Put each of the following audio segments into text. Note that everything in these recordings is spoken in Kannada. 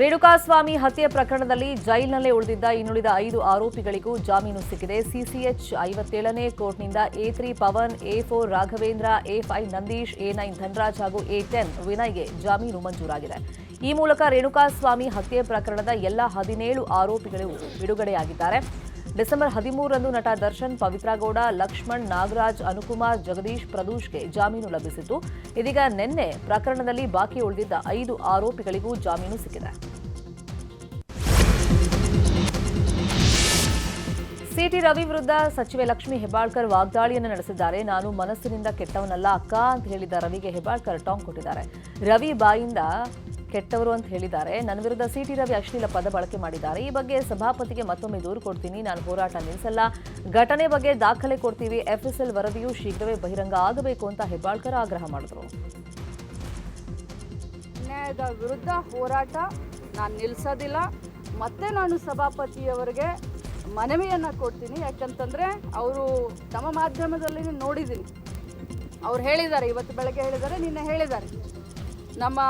ರೇಣುಕಾಸ್ವಾಮಿ ಹತ್ಯೆ ಪ್ರಕರಣದಲ್ಲಿ ಜೈಲಿನಲ್ಲೇ ಉಳಿದಿದ್ದ ಇನ್ನುಳಿದ 5 ಆರೋಪಿಗಳಿಗೂ ಜಾಮೀನು ಸಿಕ್ಕಿದೆ. ಸಿಸಿಎಚ್ 57ನೇ ಕೋರ್ಟ್ನಿಂದ A3 Pavan, A4 Raghavendra, A5 Nandish, A9 Dhanraj ಹಾಗೂ A10 ವಿನಯ್ಗೆ ಜಾಮೀನು ಮಂಜೂರಾಗಿದೆ. ಈ ಮೂಲಕ ರೇಣುಕಾಸ್ವಾಮಿ ಹತ್ಯೆ ಪ್ರಕರಣದ ಎಲ್ಲ 17 ಆರೋಪಿಗಳು ಬಿಡುಗಡೆಯಾಗಿದ್ದಾರೆ. ಡಿಸೆಂಬರ್ 13ರಂದು ನಟ ದರ್ಶನ್, ಪವಿತ್ರ ಗೌಡ, ಲಕ್ಷ್ಮಣ್, ನಾಗರಾಜ್, ಅನುಕುಮಾರ್, ಜಗದೀಶ್, ಪ್ರದೂಷ್ಗೆ ಜಾಮೀನು ಲಭಿಸಿತ್ತು. ಇದೀಗ ನಿನ್ನೆ ಪ್ರಕರಣದಲ್ಲಿ ಬಾಕಿ ಉಳಿದಿದ್ದ 5 ಆರೋಪಿಗಳಿಗೂ ಜಾಮೀನು ಸಿಕ್ಕಿದೆ. ಸಿಟಿ ರವಿ ವಿರುದ್ಧ ಸಚಿವೆ ಲಕ್ಷ್ಮೀ ಹೆಬ್ಬಾಳ್ಕರ್ ವಾಗ್ದಾಳಿಯನ್ನು ನಡೆಸಿದ್ದಾರೆ. ನಾನು ಮನಸ್ಸಿನಿಂದ ಕೆಟ್ಟವನಲ್ಲ ಅಕ್ಕ ಅಂತ ಹೇಳಿದ ರವಿಗೆ ಹೆಬ್ಬಾಳ್ಕರ್ ಟಾಂಗ್ ಕೊಟ್ಟಿದ್ದಾರೆ. ರವಿ ಬಾಯಿಂದ ಕೆಟ್ಟವರು ಅಂತ ಹೇಳಿದ್ದಾರೆ. ನನ್ನ ವಿರುದ್ಧ ಸಿಟಿ ರವಿ ಅಶ್ಲೀಲ ಪದ ಬಳಕೆ ಮಾಡಿದ್ದಾರೆ. ಈ ಬಗ್ಗೆ ಸಭಾಪತಿಗೆ ಮತ್ತೊಮ್ಮೆ ದೂರು ಕೊಡ್ತೀನಿ. ನಾನು ಹೋರಾಟ ನಿಲ್ಲಿಸಲ್ಲ. ಘಟನೆ ಬಗ್ಗೆ ದಾಖಲೆ ಕೊಡ್ತೀವಿ. ಎಫ್ಎಸ್ಎಲ್ ವರದಿಯು ಶೀಘ್ರವೇ ಬಹಿರಂಗ ಆಗಬೇಕು ಅಂತ ಹೆಬ್ಬಾಳ್ಕರ್ ಆಗ್ರಹ ಮಾಡಿದರು. ಅನ್ಯಾಯದ ವಿರುದ್ಧ ಹೋರಾಟ ನಾನು ನಿಲ್ಲಿಸೋದಿಲ್ಲ. ಮತ್ತೆ ನಾನು ಸಭಾಪತಿಯವರಿಗೆ ಮನವಿಯನ್ನು ಕೊಡ್ತೀನಿ. ಯಾಕಂತಂದರೆ ಅವರು ತಮ್ಮ ಮಾಧ್ಯಮದಲ್ಲಿ ನೋಡಿದ್ದೀನಿ. ಅವ್ರು ಹೇಳಿದ್ದಾರೆ, ಇವತ್ತು ಬೆಳಗ್ಗೆ ಹೇಳಿದ್ದಾರೆ, ನಿನ್ನೆ ಹೇಳಿದ್ದಾರೆ, ನಮ್ಮ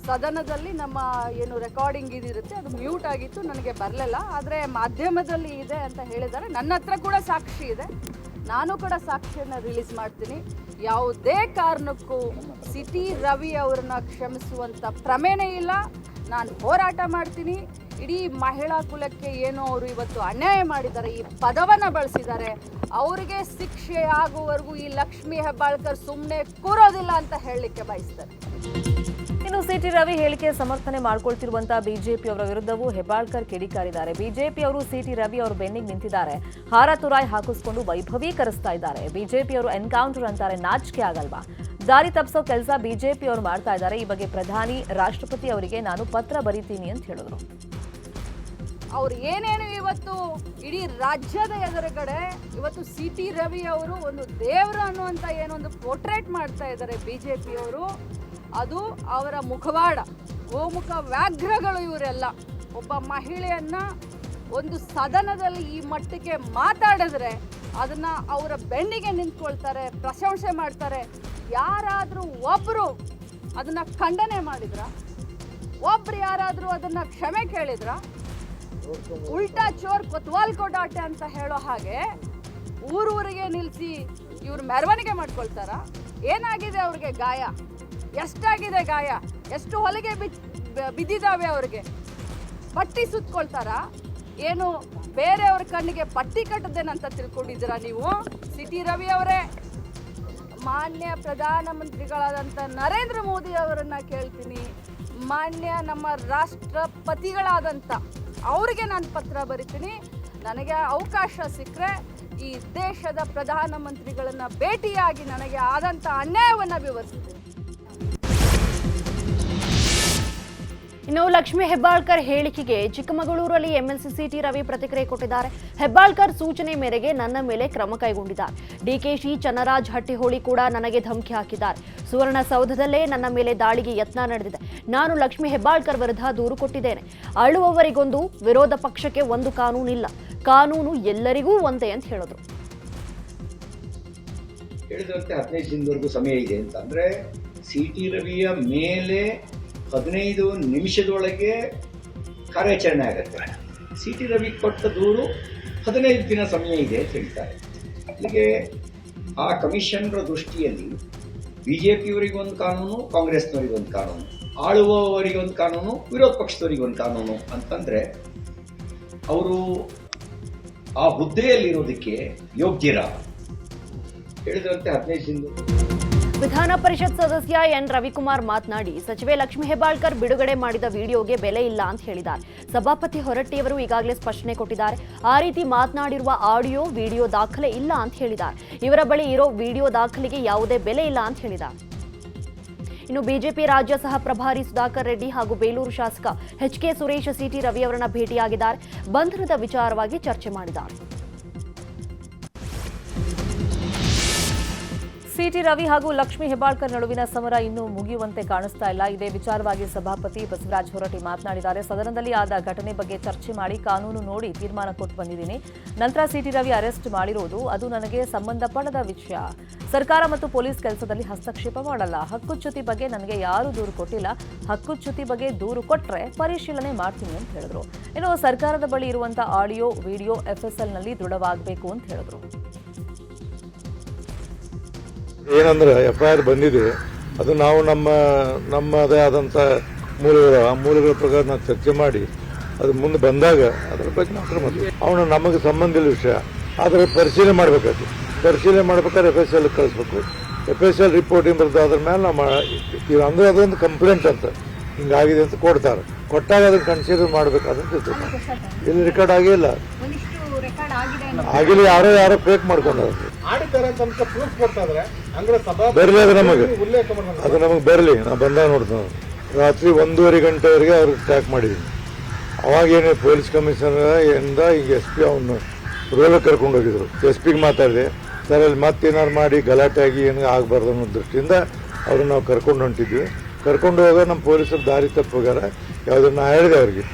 ಸದನದಲ್ಲಿ ನಮ್ಮ ಏನು ರೆಕಾರ್ಡಿಂಗ್ ಇದಿರುತ್ತೆ ಅದು ಮ್ಯೂಟ್ ಆಗಿತ್ತು, ನನಗೆ ಬರಲಿಲ್ಲ, ಆದರೆ ಮಾಧ್ಯಮದಲ್ಲಿ ಇದೆ ಅಂತ ಹೇಳಿದ್ದಾರೆ. ನನ್ನ ಹತ್ರ ಕೂಡ ಸಾಕ್ಷಿ ಇದೆ. ನಾನು ಕೂಡ ಸಾಕ್ಷಿಯನ್ನು ರಿಲೀಸ್ ಮಾಡ್ತೀನಿ. ಯಾವುದೇ ಕಾರಣಕ್ಕೂ ಸಿಟಿ ರವಿ ಅವರನ್ನ ಕ್ಷಮಿಸುವಂಥ ಪ್ರಮೇಯನೇ ಇಲ್ಲ. ನಾನು ಹೋರಾಟ ಮಾಡ್ತೀನಿ. ಇಡೀ ಮಹಿಳಾ ಕುಲಕ್ಕೆ ಏನು ಅವರು ಇವತ್ತು ಅನ್ಯಾಯ ಮಾಡಿದ್ದಾರೆ, ಈ ಪದವನ್ನು ಬಳಸಿದ್ದಾರೆ, ಅವರಿಗೆ ಶಿಕ್ಷೆ ಆಗುವವರೆಗೂ ಈ ಲಕ್ಷ್ಮೀ ಹೆಬ್ಬಾಳ್ಕರ್ ಸುಮ್ಮನೆ ಕೂರೋದಿಲ್ಲ ಅಂತ ಹೇಳಲಿಕ್ಕೆ ಬಯಸ್ತಾರೆ. ಇನ್ನು ಸಿಟಿ ರವಿ ಹೇಳಿಕೆ ಸಮರ್ಥನೆ ಮಾಡಿಕೊಳ್ತಿರುವಂತಹ ಬಿಜೆಪಿಯವರ ವಿರುದ್ಧವೂ ಹೆಬ್ಬಾಳ್ಕರ್ ಕಿಡಿಕಾರಿದ್ದಾರೆ. ಬಿಜೆಪಿಯವರು ಸಿಟಿ ರವಿ ಅವರು ಬೆನ್ನಿಗೆ ನಿಂತಿದ್ದಾರೆ, ಹಾರ ತುರಾಯಿ ಹಾಕಿಸ್ಕೊಂಡು ವೈಭವೀಕರಿಸ್ತಾ ಇದ್ದಾರೆ. ಬಿಜೆಪಿಯವರು ಎನ್ಕೌಂಟರ್ ಅಂತಾರೆ, ನಾಚಿಕೆ ಆಗಲ್ವಾ? ದಾರಿ ತಪ್ಪಿಸೋ ಕೆಲಸ ಬಿಜೆಪಿಯವರು ಮಾಡ್ತಾ ಇದ್ದಾರೆ. ಈ ಬಗ್ಗೆ ಪ್ರಧಾನಿ, ರಾಷ್ಟ್ರಪತಿ ಅವರಿಗೆ ನಾನು ಪತ್ರ ಬರೀತೀನಿ ಅಂತ ಹೇಳಿದ್ರು. ಅವ್ರು ಏನೇನು ಇವತ್ತು ಇಡೀ ರಾಜ್ಯದ ಎದುರುಗಡೆ ಇವತ್ತು ಸಿಟಿ ರವಿ ಅವರು ಒಂದು ದೇವರು ಅನ್ನುವಂಥ ಏನೊಂದು ಪೋರ್ಟ್ರೇಟ್ ಮಾಡ್ತಾ ಇದ್ದಾರೆ ಬಿಜೆಪಿಯವರು, ಅದು ಅವರ ಮುಖವಾಡ, ಗೋಮುಖ ವ್ಯಾಘ್ರಗಳು ಇವರೆಲ್ಲ. ಒಬ್ಬ ಮಹಿಳೆಯನ್ನ ಒಂದು ಸದನದಲ್ಲಿ ಈ ಮಟ್ಟಿಗೆ ಮಾತಾಡಿದ್ರೆ ಅದನ್ನ ಅವರ ಬೆನ್ನಿಗೆ ನಿಂತ್ಕೊಳ್ತಾರೆ, ಪ್ರಶಂಸೆ ಮಾಡ್ತಾರೆ. ಯಾರಾದರೂ ಒಬ್ಬರು ಅದನ್ನ ಖಂಡನೆ ಮಾಡಿದ್ರ? ಒಬ್ರು ಯಾರಾದರೂ ಅದನ್ನ ಕ್ಷಮೆ ಕೇಳಿದ್ರ? ಉಲ್ಟಾ ಚೋರ್ ಕೊತ್ವಾಲ್ ಕೊಡಾಟೆ ಅಂತ ಹೇಳೋ ಹಾಗೆ ಊರೂರಿಗೆ ನಿಲ್ಲಿಸಿ ಇವ್ರು ಮೆರವಣಿಗೆ ಮಾಡ್ಕೊಳ್ತಾರ? ಏನಾಗಿದೆ ಅವ್ರಿಗೆ ಗಾಯ? ಎಷ್ಟಾಗಿದೆ ಗಾಯ? ಎಷ್ಟು ಹೊಲಿಗೆ ಬಿದ್ದಿದ್ದಾವೆ ಅವ್ರಿಗೆ? ಪಟ್ಟಿ ಸುತ್ಕೊಳ್ತಾರ? ಏನು ಬೇರೆಯವ್ರ ಕಣ್ಣಿಗೆ ಪಟ್ಟಿ ಕಟ್ಟದೇನಂತ ತಿಳ್ಕೊಂಡಿದ್ದೀರಾ ನೀವು? ಸಿಟಿ ರವಿ ಅವರೇ, ಮಾನ್ಯ ಪ್ರಧಾನಮಂತ್ರಿಗಳಾದಂಥ ನರೇಂದ್ರ ಮೋದಿ ಅವರನ್ನ ಕೇಳ್ತೀನಿ, ಮಾನ್ಯ ನಮ್ಮ ರಾಷ್ಟ್ರಪತಿಗಳಾದಂಥ ಅವರಿಗೆ ನಾನು ಪತ್ರ ಬರಿತೀನಿ. ನನಗೆ ಅವಕಾಶ ಸಿಕ್ಕರೆ ಈ ದೇಶದ ಪ್ರಧಾನಮಂತ್ರಿಗಳನ್ನ ಭೇಟಿಯಾಗಿ ನನಗೆ ಆದಂಥ ಅನ್ಯಾಯವನ್ನು ವಿವರಿಸ್ತೀನಿ. ಇನ್ನು ಲಕ್ಷ್ಮೀ ಹೆಬ್ಬಾಳ್ಕರ್ ಹೇಳಿಕೆಗೆ ಚಿಕ್ಕಮಗಳೂರಲ್ಲಿ ಎಂಎಲ್ಸಿ ಸಿಟಿ ರವಿ ಪ್ರತಿಕ್ರಿಯೆ ಕೊಟ್ಟಿದ್ದಾರೆ. ಹೆಬ್ಬಾಳ್ಕರ್ ಸೂಚನೆ ಮೇರೆಗೆ ನನ್ನ ಮೇಲೆ ಕ್ರಮ ಕೈಗೊಂಡಿದ್ದಾರೆ. ಡಿಕೆಶಿ, ಚನ್ನರಾಜ್ ಹಟ್ಟಿಹೊಳಿ ಕೂಡ ನನಗೆ ಧಮಕಿ ಹಾಕಿದ್ದಾರೆ. ಸುವರ್ಣಸೌಧದಲ್ಲೇ ನನ್ನ ಮೇಲೆ ದಾಳಿಗೆ ಯತ್ನ ನಡೆದಿದೆ. ನಾನು ಲಕ್ಷ್ಮೀ ಹೆಬ್ಬಾಳ್ಕರ್ ವಿರುದ್ಧ ದೂರು ಕೊಟ್ಟಿದ್ದೇನೆ. ಆಳುವವರಿಗೊಂದು, ವಿರೋಧ ಪಕ್ಷಕ್ಕೆ ಒಂದು ಕಾನೂನಿಲ್ಲ. ಕಾನೂನು ಎಲ್ಲರಿಗೂ ಒಂದೇ ಅಂತ ಹೇಳಿದ್ರು. ಹೇಳಿದಂತೆ 15 ದಿನದವರೆಗೂ ಸಮಯ ಇದೆ ಅಂತ. ಅಂದ್ರೆ ಸಿಟಿ ರವಿಯ ಮೇಲೆ 15 ನಿಮಿಷದೊಳಗೆ ಕಾರ್ಯಾಚರಣೆ ಆಗುತ್ತೆ. ಸಿಟಿ ರವಿ ಕೊಟ್ಟ ದೂರು 15 ದಿನ ಸಮಯ ಇದೆ ಅಂತ ಹೇಳ್ತಾರೆ. ಇಲ್ಲಿಗೆ ಆ ಕಮಿಷನರ ದೃಷ್ಟಿಯಲ್ಲಿ ಬಿಜೆಪಿಯವರಿಗೊಂದು ಕಾನೂನು, ಕಾಂಗ್ರೆಸ್ನವರಿಗೊಂದು ಕಾನೂನು, ಆಳುವವರಿಗೊಂದು ಕಾನೂನು, ವಿರೋಧ ಪಕ್ಷದವರಿಗೊಂದು ಕಾನೂನು ಅಂತಂದ್ರೆ ಅವರು ಆ ಹುದ್ದೆಯಲ್ಲಿರೋದಕ್ಕೆ ಯೋಗ್ಯರ? ಹೇಳಿದಂತೆ 15 ದಿನ. ವಿಧಾನ ಪರಿಷತ್ ಸದಸ್ಯ ಎನ್ ರವಿಕುಮಾರ್ ಮಾತನಾಡಿ, ಸಚಿವೆ ಲಕ್ಷ್ಮೀ ಹೆಬ್ಬಾಳ್ಕರ್ ಬಿಡುಗಡೆ ಮಾಡಿದ ವಿಡಿಯೋಗೆ ಬೆಲೆ ಇಲ್ಲ ಅಂತ ಹೇಳಿದ್ದಾರೆ. ಸಭಾಪತಿ ಹೊರಟ್ಟಿಯವರು ಈಗಾಗಲೇ ಸ್ಪಷ್ಟನೆ ಕೊಟ್ಟಿದ್ದಾರೆ. ಆ ರೀತಿ ಮಾತನಾಡಿರುವ ಆಡಿಯೋ, ವಿಡಿಯೋ ದಾಖಲೆ ಇಲ್ಲ ಅಂತ ಹೇಳಿದ್ದಾರೆ. ಇವರ ಬಳಿ ಇರೋ ವಿಡಿಯೋ ದಾಖಲೆಗೆ ಯಾವುದೇ ಬೆಲೆ ಇಲ್ಲ ಅಂತ ಹೇಳಿದ್ದಾರೆ. ಇನ್ನು ಬಿಜೆಪಿ ರಾಜ್ಯ ಸಹ ಪ್ರಭಾರಿ ಸುಧಾಕರ್ ರೆಡ್ಡಿ ಹಾಗೂ ಬೇಲೂರು ಶಾಸಕ ಎಚ್.ಕೆ. ಸುರೇಶ್ ಸಿಟಿ ರವಿ ಅವರನ್ನ ಭೇಟಿಯಾಗಿದ್ದಾರೆ. ಬಂಧನದ ವಿಚಾರವಾಗಿ ಚರ್ಚೆ ಮಾಡಿದ್ದಾರೆ. ಸಿಟಿ ರವಿ ಹಾಗೂ ಲಕ್ಷ್ಮೀ ಹೆಬ್ಬಾಳ್ಕರ್ ನಡುವಿನ ಸಮರ ಇನ್ನೂ ಮುಗಿಯುವಂತೆ ಕಾಣಿಸ್ತಾ ಇಲ್ಲ. ಇದೇ ವಿಚಾರವಾಗಿ ಸಭಾಪತಿ ಬಸವರಾಜ ಹೊರಟ್ಟಿ ಮಾತನಾಡಿದ್ದಾರೆ. ಸದನದಲ್ಲಿ ಆದ ಘಟನೆ ಬಗ್ಗೆ ಚರ್ಚೆ ಮಾಡಿ ಕಾನೂನು ನೋಡಿ ತೀರ್ಮಾನ ಕೊಟ್ಟು ಬಂದಿದ್ದೀನಿ. ನಂತರ ಸಿಟಿ ರವಿ ಅರೆಸ್ಟ್ ಮಾಡಿರೋದು ಅದು ನನಗೆ ಸಂಬಂಧಪಡದ ವಿಷಯ. ಸರ್ಕಾರ ಮತ್ತು ಪೊಲೀಸ್ ಕೆಲಸದಲ್ಲಿ ಹಸ್ತಕ್ಷೇಪ ಮಾಡಲ್ಲ. ಹಕ್ಕುಚ್ಯುತಿ ಬಗ್ಗೆ ನನಗೆ ಯಾರೂ ದೂರು ಕೊಟ್ಟಿಲ್ಲ. ಹಕ್ಕುಚ್ಯುತಿ ಬಗ್ಗೆ ದೂರು ಕೊಟ್ಟರೆ ಪರಿಶೀಲನೆ ಮಾಡ್ತೀನಿ ಅಂತ ಹೇಳಿದ್ರು. ಇನ್ನು ಸರ್ಕಾರದ ಬಳಿ ಇರುವಂತಹ ಆಡಿಯೋ ವಿಡಿಯೋ ಎಫ್ಎಸ್ಎಲ್ನಲ್ಲಿ ದೃಢವಾಗಬೇಕು ಅಂತ ಹೇಳಿದ್ರು. ಏನಂದ್ರೆ FIR ಬಂದಿದೆ, ಅದು ನಾವು ನಮ್ಮದೇ ಆದಂಥ ಮೂಲಗಳು, ಆ ಮೂಲಗಳ ಪ್ರಕಾರ ನಾವು ಚರ್ಚೆ ಮಾಡಿ ಅದು ಮುಂದೆ ಬಂದಾಗ ಅದರ ಬಗ್ಗೆ ನಾವು ಕ್ರಮ ಅವನು ನಮಗೆ ಸಂಬಂಧ ಇಲ್ಲ ವಿಷಯ, ಆದರೆ ಪರಿಶೀಲನೆ ಮಾಡಬೇಕಾಯ್ತು. ಪರಿಶೀಲನೆ ಮಾಡ್ಬೇಕಾದ್ರೆ FSL ಕಳಿಸ್ಬೇಕು. FSL ರಿಪೋರ್ಟಿಂಗ್ ಬರ್ತದೆ, ಅದ್ರ ಮೇಲೆ ನಾವು ಅಂದರೆ ಅದೊಂದು ಕಂಪ್ಲೇಂಟ್ ಅಂತ ಹಿಂಗಾಗಿದೆ ಅಂತ ಕೊಡ್ತಾರೆ. ಕೊಟ್ಟಾಗ ಅದನ್ನು ಕನ್ಸಿಡರ್ ಮಾಡಬೇಕಾದಂತ ಇಲ್ಲಿ ರೆಕಾರ್ಡ್ ಆಗಿಲ್ಲ, ಆಗಿಲ್ಲ, ಯಾರೋ ಫೇಕ್ ಮಾಡ್ಕೊಂಡ್ರೆ ಬರಲಿ, ಅದು ನಮಗೆ ಬರಲಿ. ನಾವು ಬಂದಾಗ ನೋಡ್ತೀವಿ. ರಾತ್ರಿ 1:30 ಗಂಟೆವರೆಗೆ ಅವ್ರಿಗೆ ಟ್ರ್ಯಾಕ್ ಮಾಡಿದ್ದೀನಿ. ಅವಾಗೇನು ಪೊಲೀಸ್ ಕಮಿಷನರ್ ಇಂದ ಈಗ SP ಅವನು ರೋಲ್ ಕರ್ಕೊಂಡು ಹೋಗಿದ್ರು. SP ಮಾತಾಡಿದೆ, ಸರ್ ಅಲ್ಲಿ ಮತ್ತೇನಾರು ಮಾಡಿ ಗಲಾಟೆ ಆಗಿ ಏನು ಆಗಬಾರ್ದು ಅನ್ನೋ ದೃಷ್ಟಿಯಿಂದ ಅವ್ರನ್ನ ನಾವು ಕರ್ಕೊಂಡು ಹೊಂಟಿದ್ವಿ. ಕರ್ಕೊಂಡು ಹೋಗ ನಮ್ಮ ಪೊಲೀಸರು ದಾರಿ ತಪ್ಪು ಹೋಗ್ಯಾರ. ಯಾವುದನ್ನ ನಾ ಹೇಳಿದೆ ಅವ್ರಿಗೆ,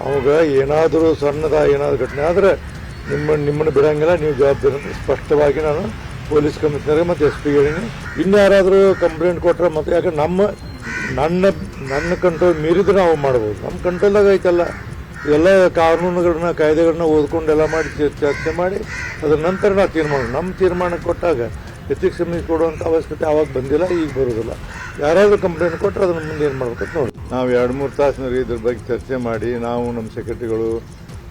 ಅವಾಗ ಏನಾದರೂ ಸಣ್ಣದ ಏನಾದರೂ ಘಟನೆ ಆದರೆ ನಿಮ್ಮನ್ನು ಬಿಡಂಗಿಲ್ಲ, ನೀವು ಜವಾಬ್ದಾರಿ ಸ್ಪಷ್ಟವಾಗಿ ನಾನು ಪೊಲೀಸ್ ಕಮಿಷನರ್ಗೆ ಮತ್ತು SP ಹೇಳಿನಿ. ಇನ್ಯಾರಾದರೂ ಕಂಪ್ಲೇಂಟ್ ಕೊಟ್ಟರೆ ಮತ್ತೆ ಯಾಕೆ ನನ್ನ ಕಂಟ್ರೋಲ್ ಮೀರಿದ್ರೆ ನಾವು ಮಾಡ್ಬೋದು. ನಮ್ಮ ಕಂಟ್ರೋಲ್ದಾಗ ಐತಲ್ಲ, ಎಲ್ಲ ಕಾನೂನುಗಳನ್ನ ಕಾಯ್ದೆಗಳನ್ನ ಓದ್ಕೊಂಡೆಲ್ಲ ಮಾಡಿ ಚರ್ಚೆ ಮಾಡಿ ಅದರ ನಂತರ ನಾವು ನಮ್ಮ ತೀರ್ಮಾನ ಕೊಟ್ಟಾಗ ಎಥಿಕ್ಸ್ ಸಮಿತಿ ಕೊಡುವಂಥ ಅವಶ್ಯಕತೆ ಆವಾಗ ಬಂದಿಲ್ಲ, ಈಗ ಬರೋದಿಲ್ಲ. ಯಾರಾದರೂ ಕಂಪ್ಲೇಂಟ್ ಕೊಟ್ಟರೆ ಅದನ್ನು ಮುಂದೆ ಏನು ಮಾಡ್ಬೇಕಂತ ನೋಡಿ. ನಾವು 2-3 ತಾಸಿನಲ್ಲಿ ಇದ್ರ ಬಗ್ಗೆ ಚರ್ಚೆ ಮಾಡಿ ನಾವು ನಮ್ಮ ಸೆಕ್ರೆಟರಿಗಳು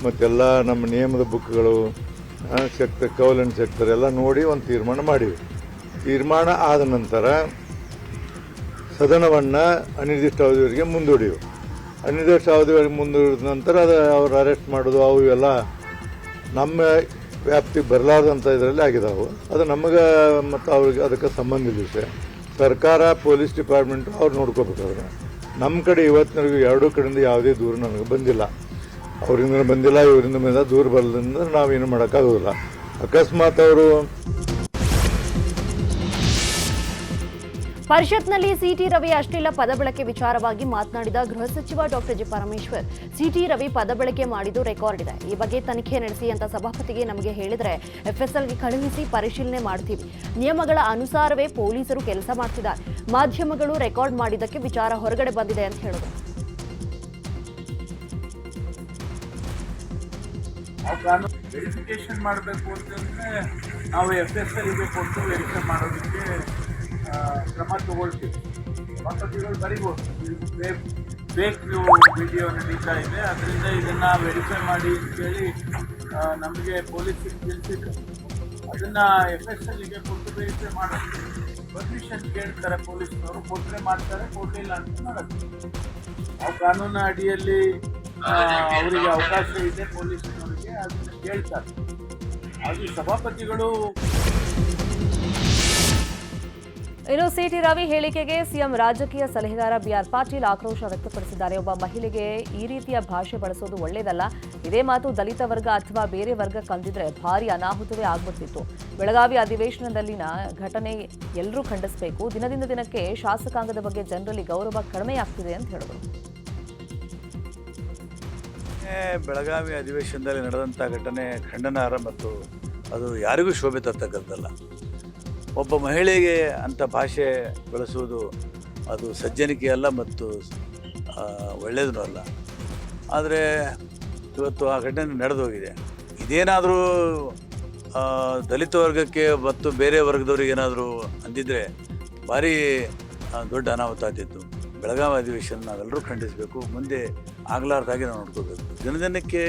ಮತ್ತೆಲ್ಲ ನಮ್ಮ ನಿಯಮದ ಬುಕ್ಗಳು ಕೌಲ್ ಆ್ಯಂಡ್ ಸೆಕ್ಟರ್ ಎಲ್ಲ ನೋಡಿ ಒಂದು ತೀರ್ಮಾನ ಮಾಡಿವಿ. ತೀರ್ಮಾನ ಆದ ನಂತರ ಸದನವನ್ನು ಅನಿರ್ದಿಷ್ಟ ಅವಧಿವರೆಗೆ ಮುಂದೂಡಿವು. ಅನಿರ್ದಿಷ್ಟ ಅವಧಿವರೆಗೆ ಮುಂದೂಡಿದ ನಂತರ ಅದು ಅವ್ರು ಅರೆಸ್ಟ್ ಮಾಡೋದು ಅವು ಇವೆಲ್ಲ ನಮ್ಮ ವ್ಯಾಪ್ತಿಗೆ ಬರಲಾರ್ದಂಥ ಇದರಲ್ಲಿ ಆಗಿದಾವೆ. ಅದು ನಮಗೆ ಮತ್ತು ಅವ್ರಿಗೆ ಅದಕ್ಕೆ ಸಂಬಂಧ ಇಲ್ಲ ವಿಷಯ. ಸರ್ಕಾರ ಪೊಲೀಸ್ ಡಿಪಾರ್ಟ್ಮೆಂಟು ಅವ್ರು ನೋಡ್ಕೋಬೇಕಾದ್ರೆ ನಮ್ಮ ಕಡೆ ಇವತ್ತಿನವರೆಗೂ ಎರಡೂ ಕಡೆಯಿಂದ ಯಾವುದೇ ದೂರು ನನಗೆ ಬಂದಿಲ್ಲ. ಅವರಿಂದ ಬಂದಿಲ್ಲ, ಇವರಿಂದ ಮೇಲೆ ದೂರ ಬರಲಿಂದ ನಾವೇನು ಮಾಡೋಕ್ಕಾಗೋದಿಲ್ಲ. ಅಕಸ್ಮಾತ್ ಅವರು ಪರಿಷತ್ನಲ್ಲಿ ಸಿಟಿ ರವಿ ಅಶ್ಲೀಲ ಪದ ಬಳಕೆ ವಿಚಾರವಾಗಿ ಮಾತನಾಡಿದ ಗೃಹ ಸಚಿವ doctor G Parameshwar, city Ravi ಪದ ಬಳಕೆ ಮಾಡಿದ್ದು ರೆಕಾರ್ಡ್ ಇದೆ, ಈ ಬಗ್ಗೆ ತನಿಖೆ ನಡೆಸಿ ಅಂತ ಸಭಾಪತಿಗೆ ನಮಗೆ ಹೇಳಿದರೆ FSLಗೆ ಕಳುಹಿಸಿ ಪರಿಶೀಲನೆ ಮಾಡ್ತೀವಿ. ನಿಯಮಗಳ ಅನುಸಾರವೇ ಪೊಲೀಸರು ಕೆಲಸ ಮಾಡ್ತಿದ್ದಾರೆ. ಮಾಧ್ಯಮಗಳು ರೆಕಾರ್ಡ್ ಮಾಡಿದ್ದಕ್ಕೆ ವಿಚಾರ ಹೊರಗಡೆ ಬಂದಿದೆ ಅಂತ ಹೇಳಿದರು. ವೆರಿಫಿಕೇಶನ್ ಮಾಡಬೇಕು ಅಂತಂದ್ರೆ ನಾವು FSLಗೆ ಕೊಟ್ಟು ವೆರಿಫೈ ಮಾಡೋದಕ್ಕೆ ಕ್ರಮ ತಗೊಳ್ತೀವಿ. ಸಭಾಪತಿಗಳು ಬರಿಬೋದು, ಫೇಕ್ ವಿಡಿಯೋ ನಡೀತಾ ಇದೆ, ಅದರಿಂದ ಇದನ್ನು ವೆರಿಫೈ ಮಾಡಿ ಅಂತೇಳಿ ನಮಗೆ ಪೊಲೀಸರಿಗೆ ತಿಳಿಸಿದ್ರು. ಅದನ್ನು FSLಗೆ ಕೊಟ್ಟು ವೆರಿಫೈ ಮಾಡೋದು. ಪರ್ಮಿಷನ್ ಕೇಳ್ತಾರೆ ಪೊಲೀಸ್ನವರು, ಕೊಟ್ಟರೆ ಮಾಡ್ತಾರೆ, ಕೊಡಲಿಲ್ಲ ಅಂತ ಮಾಡೋದು. ನಾವು ಕಾನೂನು ಅಡಿಯಲ್ಲಿ ಅವರಿಗೆ ಅವಕಾಶ ಇದೆ, ಪೊಲೀಸ್ನವರಿಗೆ ಅದನ್ನು ಕೇಳ್ತಾರೆ. ಅದು ಸಭಾಪತಿಗಳು. ಇನ್ನು ಸಿಟಿ ರವಿ ಹೇಳಿಕೆಗೆ ಸಿಎಂ ರಾಜಕೀಯ ಸಲಹೆಗಾರ BR ಪಾಟೀಲ್ ಆಕ್ರೋಶ ವ್ಯಕ್ತಪಡಿಸಿದ್ದಾರೆ. ಒಬ್ಬ ಮಹಿಳೆಗೆ ಈ ರೀತಿಯ ಭಾಷೆ ಬಳಸೋದು ಒಳ್ಳೆಯದಲ್ಲ. ಇದೇ ಮಾತು ದಲಿತ ವರ್ಗ ಅಥವಾ ಬೇರೆ ವರ್ಗ ಕಂದಿದ್ರೆ ಭಾರಿ ಅನಾಹುತವೇ ಆಗ್ಬಿಡ್ತಿತ್ತು. ಬೆಳಗಾವಿ ಅಧಿವೇಶನದಲ್ಲಿನ ಘಟನೆ ಎಲ್ಲರೂ ಖಂಡಿಸಬೇಕು. ದಿನದಿಂದ ದಿನಕ್ಕೆ ಶಾಸಕಾಂಗದ ಬಗ್ಗೆ ಜನರಲ್ಲಿ ಗೌರವ ಕಡಿಮೆಯಾಗ್ತಿದೆ ಅಂತ ಹೇಳಿದರು. ಬೆಳಗಾವಿ ಅಧಿವೇಶನದಲ್ಲಿ ನಡೆದಂಥ ಘಟನೆ ಖಂಡನಾರ್ಹ ಮತ್ತು ಅದು ಯಾರಿಗೂ ಶೋಭೆ ತರ್ತಕ್ಕಂಥಲ್ಲ. ಒಬ್ಬ ಮಹಿಳೆಗೆ ಅಂಥ ಭಾಷೆ ಬಳಸುವುದು ಅದು ಸಜ್ಜನಿಕೆ ಅಲ್ಲ ಮತ್ತು ಒಳ್ಳೆಯದೂ ಅಲ್ಲ. ಆದರೆ ಇವತ್ತು ಆ ಘಟನೆ ನಡೆದೋಗಿದೆ. ಇದೇನಾದರೂ ದಲಿತ ವರ್ಗಕ್ಕೆ ಮತ್ತು ಬೇರೆ ವರ್ಗದವ್ರಿಗೆ ಏನಾದರೂ ಅಂದಿದ್ರೆ ಭಾರಿ ದೊಡ್ಡ ಅನಾಹುತ ಆಗ್ತಿತ್ತು. ಬೆಳಗಾವಿ ಅಧಿವೇಶನ ನಾವೆಲ್ಲರೂ ಖಂಡಿಸಬೇಕು, ಮುಂದೆ ಆಗಲಾರ್ದಾಗೆ ನಾವು ನೋಡ್ಕೋಬೇಕು. ದಿನದಿನಕ್ಕೆ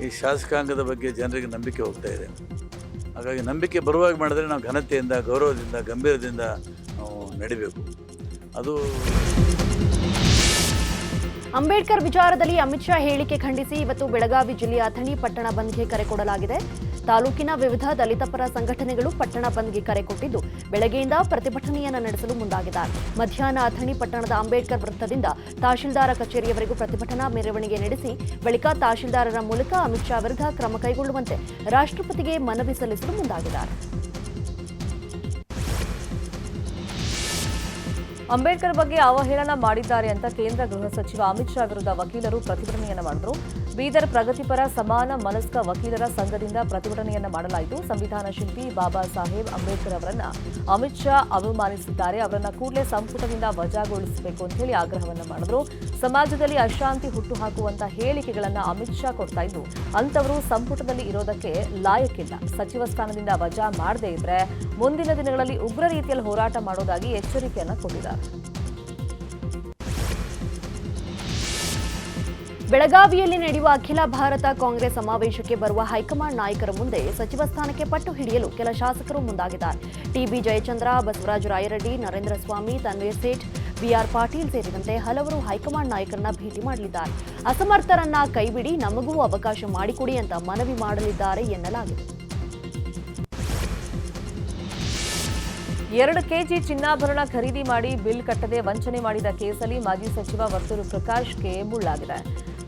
ಈ ಶಾಸಕಾಂಗದ ಬಗ್ಗೆ ಜನರಿಗೆ ನಂಬಿಕೆ ಹೋಗ್ತಾ ಇದೆ. ಹಾಗಾಗಿ ನಂಬಿಕೆ ಬರುವಾಗ ಮಾಡಿದ್ರೆ ನಾವು ಘನತೆಯಿಂದ, ಗೌರವದಿಂದ, ಗಂಭೀರದಿಂದ ನಾವು ನಡಿಬೇಕು. ಅದು ಅಂಬೇಡ್ಕರ್ ವಿಚಾರದಲ್ಲಿ ಅಮಿತ್ ಶಾ ಹೇಳಿಕೆ ಖಂಡಿಸಿ ಇವತ್ತು ಬೆಳಗಾವಿ ಜಿಲ್ಲೆಯ ಅಥಣಿ ಪಟ್ಟಣ ಬಂದ್ಗೆ ಕರೆ ಕೊಡಲಾಗಿದೆ. ತಾಲೂಕಿನ ವಿವಿಧ ದಲಿತ ಪರ ಸಂಘಟನೆಗಳು ಪಟ್ಟಣ ಬಂದ್ಗೆ ಕರೆ ಕೊಟ್ಟಿದ್ದು ಬೆಳಗ್ಗೆಯಿಂದ ಪ್ರತಿಭಟನೆಯನ್ನು ನಡೆಸಲು ಮುಂದಾಗಿದ್ದಾರೆ. ಮಧ್ಯಾಹ್ನ ಅಥಣಿ ಪಟ್ಟಣದ ಅಂಬೇಡ್ಕರ್ ವೃತ್ತದಿಂದ ತಹಶೀಲ್ದಾರ ಕಚೇರಿಯವರೆಗೂ ಪ್ರತಿಭಟನಾ ಮೆರವಣಿಗೆ ನಡೆಸಿ ಬಳಿಕ ತಹಶೀಲ್ದಾರರ ಮೂಲಕ ಅಮಿತ್ ಶಾ ವಿರುದ್ಧ ಕ್ರಮ ಕೈಗೊಳ್ಳುವಂತೆ ರಾಷ್ಟ್ರಪತಿಗೆ ಮನವಿ ಸಲ್ಲಿಸಲು ಮುಂದಾಗಿದ್ದಾರೆ. ಅಂಬೇಡ್ಕರ್ ಬಗ್ಗೆ ಅವಹೇಳನ ಮಾಡಿದ್ದಾರೆ ಅಂತ ಕೇಂದ್ರ ಗೃಹ ಸಚಿವ ಅಮಿತ್ ಶಾ ವಿರುದ್ಧ ವಕೀಲರು ಪ್ರತಿಭಟನೆಯನ್ನ ಮಾಡಿದರು. ಬೀದರ್ ಪ್ರಗತಿಪರ ಸಮಾನ ಮನಸ್ಕ ವಕೀಲರ ಸಂಘದಿಂದ ಪ್ರತಿಭಟನೆಯನ್ನ ಮಾಡಲಾಯಿತು. ಸಂವಿಧಾನ ಶಿಲ್ಪಿ ಬಾಬಾ ಸಾಹೇಬ್ ಅಂಬೇಡ್ಕರ್ ಅವರನ್ನ ಅಮಿತ್ ಶಾ ಅವಮಾನಿಸಿದ್ದಾರೆ, ಅವರನ್ನ ಕೂಡಲೇ ಸಂಪುಟದಿಂದ ವಜಾಗೊಳಿಸಬೇಕು ಅಂತ ಹೇಳಿ ಆಗ್ರಹವನ್ನ ಮಾಡಿದ್ರು. ಸಮಾಜದಲ್ಲಿ ಅಶಾಂತಿ ಹುಟ್ಟುಹಾಕುವಂತ ಹೇಳಿಕೆಗಳನ್ನ ಅಮಿತ್ ಶಾ ಕೊಡ್ತಾ ಇದ್ದು, ಅಂತವರು ಸಂಪುಟದಲ್ಲಿ ಇರೋದಕ್ಕೆ ಲಾಯಕ್ಕಿಲ್ಲ. ಸಚಿವ ಸ್ಥಾನದಿಂದ ವಜಾ ಮಾಡದೇ ಇದ್ರೆ ಮುಂದಿನ ದಿನಗಳಲ್ಲಿ ಉಗ್ರ ರೀತಿಯಲ್ಲಿ ಹೋರಾಟ ಮಾಡೋದಾಗಿ ಎಚ್ಚರಿಕೆಯನ್ನ ಕೊಟ್ಟಿದ್ದಾರೆ. ಬೆಳಗಾವಿಯಲ್ಲಿ ನಡೆಯುವ ಅಖಿಲ ಭಾರತ ಕಾಂಗ್ರೆಸ್ ಸಮಾವೇಶಕ್ಕೆ ಬರುವ ಹೈಕಮಾಂಡ್ ನಾಯಕರ ಮುಂದೆ ಸಚಿವ ಸ್ಥಾನಕ್ಕೆ ಪಟ್ಟು ಹಿಡಿಯಲು ಕೆಲ ಶಾಸಕರು ಮುಂದಾಗಿದ್ದಾರೆ. ಟಿಬಿ ಜಯಚಂದ್ರ, ಬಸವರಾಜ ರಾಯರೆಡ್ಡಿ, ನರೇಂದ್ರ ಸ್ವಾಮಿ, ತನ್ವೀರ್ ಸೇಠ್, ಬಿಆರ್ ಪಾಟೀಲ್ ಸೇರಿದಂತೆ ಹಲವರು ಹೈಕಮಾಂಡ್ ನಾಯಕರನ್ನ ಭೇಟಿ ಮಾಡಲಿದ್ದಾರೆ. ಅಸಮರ್ಥರನ್ನ ಕೈಬಿಡಿ, ನಮಗೂ ಅವಕಾಶ ಮಾಡಿಕೊಡಿ ಅಂತ ಮನವಿ ಮಾಡಲಿದ್ದಾರೆ ಎನ್ನಲಾಗಿದೆ. 2 ಕೆಜಿ ಚಿನ್ನಾಭರಣ ಖರೀದಿ ಮಾಡಿ ಬಿಲ್ ಕಟ್ಟದೆ ವಂಚನೆ ಮಾಡಿದ ಕೇಸಲ್ಲಿ ಮಾಜಿ ಸಚಿವ ವರ್ತೂರು ಪ್ರಕಾಶ್ಗೆ ಮುಳ್ಳಾಗಿದೆ.